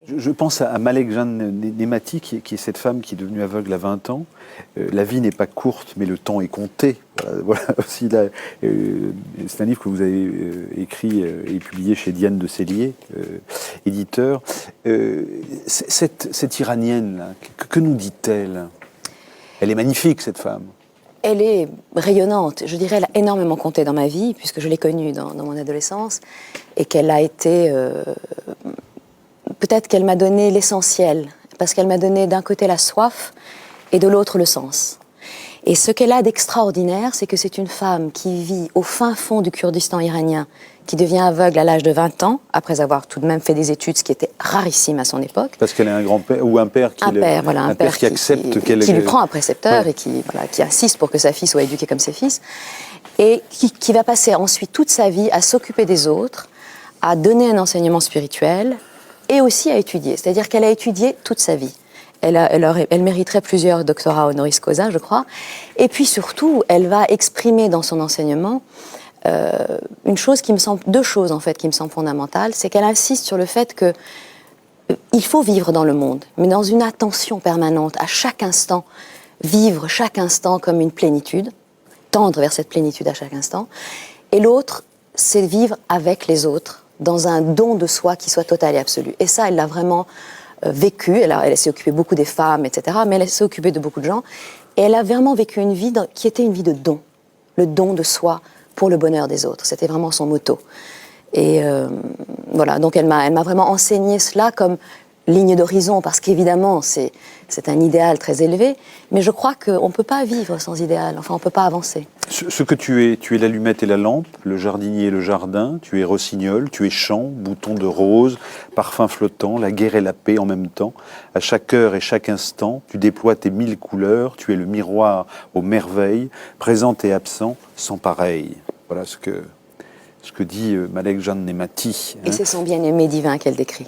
Je pense à Malek Jeanne Nemati, qui est cette femme qui est devenue aveugle à 20 ans. La vie n'est pas courte, mais le temps est compté. Voilà aussi c'est un livre que vous avez écrit et publié chez Diane de Sellier, éditeur. Cette Iranienne, là, que nous dit-elle? Elle est magnifique, cette femme. Elle est rayonnante. Je dirais, elle a énormément compté dans ma vie, puisque je l'ai connue dans mon adolescence, et qu'elle a été... peut-être qu'elle m'a donné l'essentiel, parce qu'elle m'a donné d'un côté la soif et de l'autre le sens. Et ce qu'elle a d'extraordinaire, c'est que c'est une femme qui vit au fin fond du Kurdistan iranien, qui devient aveugle à l'âge de 20 ans, après avoir tout de même fait des études, ce qui était rarissime à son époque. Parce qu'elle a un grand-père ou un père qui, un père qui accepte qu'elle... Qui lui prend un précepteur, ouais, et qui insiste pour que sa fille soit éduquée comme ses fils, et qui va passer ensuite toute sa vie à s'occuper des autres, à donner un enseignement spirituel, et aussi à étudier. C'est-à-dire qu'elle a étudié toute sa vie. Elle mériterait plusieurs doctorats honoris causa, je crois. Et puis surtout, elle va exprimer dans son enseignement deux choses en fait qui me semblent fondamentales. C'est qu'elle insiste sur le fait que il faut vivre dans le monde, mais dans une attention permanente, à chaque instant, vivre chaque instant comme une plénitude, tendre vers cette plénitude à chaque instant. Et l'autre, c'est vivre avec les autres, dans un don de soi qui soit total et absolu. Et ça, elle l'a vraiment vécu. Elle s'est occupée beaucoup des femmes, etc. Mais elle s'est occupée de beaucoup de gens. Et elle a vraiment vécu une vie qui était une vie de don. Le don de soi pour le bonheur des autres. C'était vraiment son motto. Et voilà, donc elle m'a vraiment enseigné cela comme ligne d'horizon, parce qu'évidemment, c'est un idéal très élevé, mais je crois qu'on ne peut pas vivre sans idéal, enfin, on ne peut pas avancer. Ce que tu es l'allumette et la lampe, le jardinier et le jardin, tu es rossignol, tu es chant, bouton de rose, parfum flottant, la guerre et la paix en même temps. À chaque heure et chaque instant, tu déploies tes 1000 couleurs, tu es le miroir aux merveilles, présent et absent, sans pareil. Voilà ce que dit Malek Jeanne Nemati. Et c'est son bien-aimé divin qu'elle décrit.